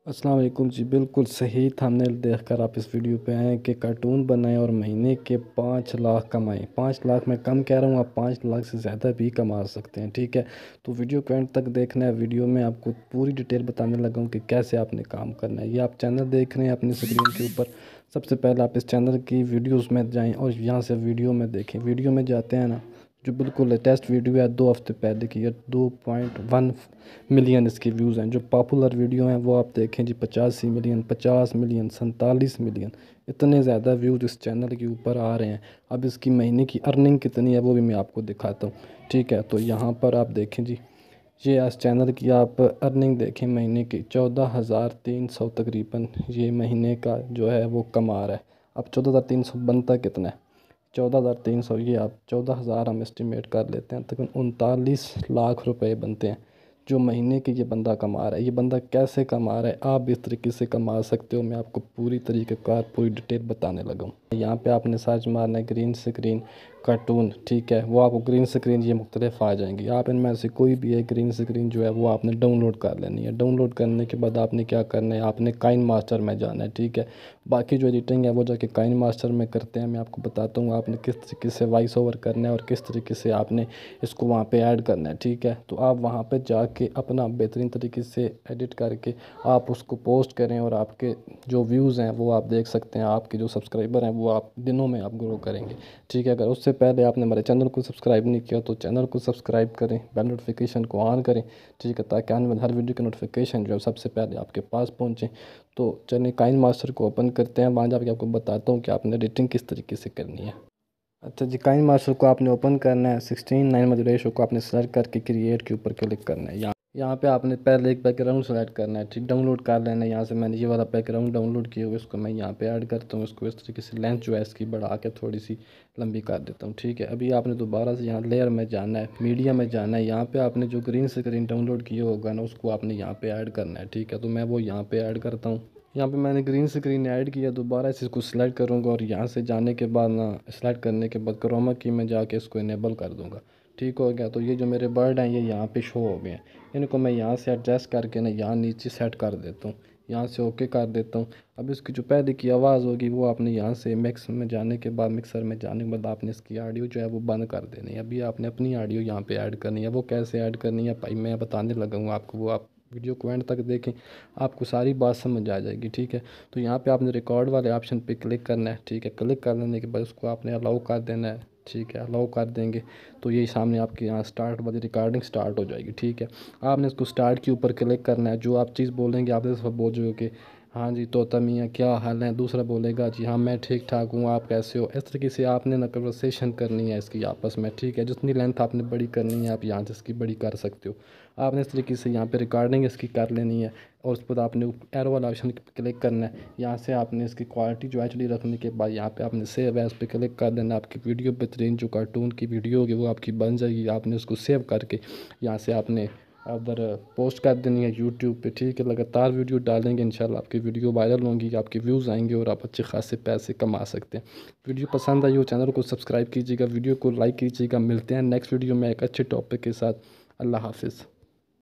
अस्सलाम वालेकुम जी। बिल्कुल सही थंबनेल देखकर आप इस वीडियो पे आए कि कार्टून बनाएं और महीने के 5 लाख कमाएं। 5 लाख मैं कम कह रहा हूँ, आप 5 लाख से ज़्यादा भी कमा सकते हैं। ठीक है, तो वीडियो को एंड तक देखना है। वीडियो में आपको पूरी डिटेल बताने लगा हूँ कि कैसे आपने काम करना है। ये आप चैनल देख रहे हैं अपनी स्क्रीन के ऊपर। सबसे पहले आप इस चैनल की वीडियोज़ में जाएँ और यहाँ से वीडियो में देखें। वीडियो में जाते हैं ना, जो बिल्कुल लेटेस्ट वीडियो है 2 हफ्ते पहले की है, 2.1 मिलियन इसके व्यूज़ हैं। जो पॉपुलर वीडियो हैं वो आप देखें जी, 85 मिलियन, 50 मिलियन, 47 मिलियन, इतने ज़्यादा व्यूज़ इस चैनल के ऊपर आ रहे हैं। अब इसकी महीने की अर्निंग कितनी है वो भी मैं आपको दिखाता हूँ। ठीक है, तो यहाँ पर आप देखें जी, ये इस चैनल की आप अर्निंग देखें महीने की 14,300 तकरीबन ये महीने का जो है वो कमा रहा है। अब 14,300 बनता कितना है? 14,300, ये आप 14,000 हम एस्टिमेट कर लेते हैं, तकरीबन 39 लाख रुपए बनते हैं जो महीने के ये बंदा कमा रहा है। ये बंदा कैसे कमा रहा है, आप भी इस तरीके से कमा सकते हो। मैं आपको पूरी तरीक़ेकार पूरी डिटेल बताने लगा हूँ। यहाँ पे आपने सर्च मारना है ग्रीन स्क्रीन कार्टून। ठीक है, वो आपको ग्रीन स्क्रीन ये मुख्तलिफ आ जाएंगी। आप इनमें से कोई भी एक ग्रीन स्क्रीन जो है वो आपने डाउनलोड कर लेनी है। डाउनलोड करने के बाद आपने क्या करना है, आपने काइन मास्टर में जाना है। ठीक है, बाकी जो एडिटिंग है वो जाके काइन मास्टर में करते हैं। मैं आपको बताता हूँ आपने किस तरीके से वॉइस ओवर करना है और किस तरीके से आपने इसको वहाँ पे ऐड करना है। ठीक है, तो आप वहाँ पे जाके अपना बेहतरीन तरीके से एडिट करके आप उसको पोस्ट करें और आपके जो व्यूज़ हैं वो आप देख सकते हैं। आपके जो सब्सक्राइबर हैं वो आप दिनों में आप ग्रो करेंगे। ठीक है, अगर उससे पहले आपने हमारे चैनल को सब्सक्राइब नहीं किया तो चैनल को सब्सक्राइब करें, बेल नोटिफिकेशन को ऑन करें। ठीक है, ताकि आने वाली हर वीडियो की नोटिफिकेशन जो है सबसे पहले आपके पास पहुँचे। तो चलिए काइन मास्टर को ओपन करते हैं, वहाँ जाके आपको बताता हूँ कि आपने एडिटिंग किस तरीके से करनी है। अच्छा जी, काइन मास्टर को आपने ओपन करना है। 16:9 रेशो को आपने सेलेक्ट करके क्रिएट के ऊपर क्लिक करना है। यहाँ पे आपने पहले एक बैकग्राउंड सेलेक्ट करना है। ठीक, डाउनलोड कर लेना है। यहाँ से मैंने ये वाला बैकग्राउंड डाउनलोड किया हुआ, इसको मैं यहाँ पे ऐड करता हूँ। इसको इस तरीके से लेंथ जो है इसकी बढ़ा के थोड़ी सी लंबी कर देता हूँ। ठीक है, अभी आपने दोबारा से यहाँ लेयर में जाना है, मीडिया में जाना है। यहाँ पे आपने जो ग्रीन स्क्रीन डाउनलोड किया होगा ना उसको आपने यहाँ पे ऐड करना है। ठीक है, तो मैं वो यहाँ पे ऐड करता हूँ। यहाँ पे मैंने ग्रीन स्क्रीन ऐड किया, दोबारा से इसको सिलेक्ट करूँगा और यहाँ से जाने के बाद ना, सेलेक्ट करने के बाद क्रोमा की में जाके इसको इनेबल कर दूँगा। ठीक हो गया, तो ये जो मेरे बर्ड हैं ये यहाँ पे शो हो गए हैं। इनको मैं यहाँ से एडजस्ट करके ना यहाँ नीचे सेट कर देता हूँ, यहाँ से ओके कर देता हूँ। अब इसकी जो पहले की आवाज़ होगी वो आपने यहाँ से मिक्स में जाने के बाद, मिक्सर में जाने के बाद आपने इसकी ऑडियो जो है वो बंद कर देनी है। अभी आपने अपनी ऑडियो यहाँ पे ऐड करनी है। वो कैसे ऐड करनी है भाई मैं बताने लगा हूँ आपको, वो आप वीडियो को एंड तक देखें, आपको सारी बात समझ आ जाएगी। ठीक है, तो यहाँ पे आपने रिकॉर्ड वाले ऑप्शन पे क्लिक करना है। ठीक है, क्लिक कर लेने के बाद उसको आपने अलाउ कर देना है। ठीक है, अलाउ कर देंगे तो ये सामने आपके यहाँ स्टार्ट वाली रिकॉर्डिंग स्टार्ट हो जाएगी। ठीक है, आपने इसको स्टार्ट के ऊपर क्लिक करना है। जो आप चीज़ बोलेंगे आप इस बोल जो कि हाँ जी तोता मियाँ क्या हाल है, दूसरा बोलेगा जी हाँ मैं ठीक ठाक हूँ आप कैसे हो। इस तरीके से आपने ना कन्वर्सेशन करनी है इसकी आपस में। ठीक है, जितनी लेंथ आपने बड़ी करनी है आप यहाँ से इसकी बड़ी कर सकते हो। आपने इस तरीके से यहाँ पे रिकॉर्डिंग इसकी कर लेनी है और उसके बाद आपने एरो वाला ऑप्शन क्लिक करना है। यहाँ से आपने इसकी क्वालिटी जो एचडी रखने के बाद यहाँ पे आपने सेव एज पे क्लिक कर देना। आपकी वीडियो बेहतरीन जो कार्टून की वीडियो होगी वो आपकी बन जाएगी। आपने उसको सेव करके यहाँ से आपने अदर पोस्ट कर देनी है यूट्यूब पे। ठीक है, लगातार वीडियो डालेंगे इंशाल्लाह आपकी वीडियो वायरल होंगी, आपके व्यूज़ आएंगे और आप अच्छे खासे पैसे कमा सकते हैं। वीडियो पसंद आई हो चैनल को सब्सक्राइब कीजिएगा, वीडियो को लाइक कीजिएगा। मिलते हैं नेक्स्ट वीडियो में एक अच्छे टॉपिक के साथ। अल्लाह हाफिज़।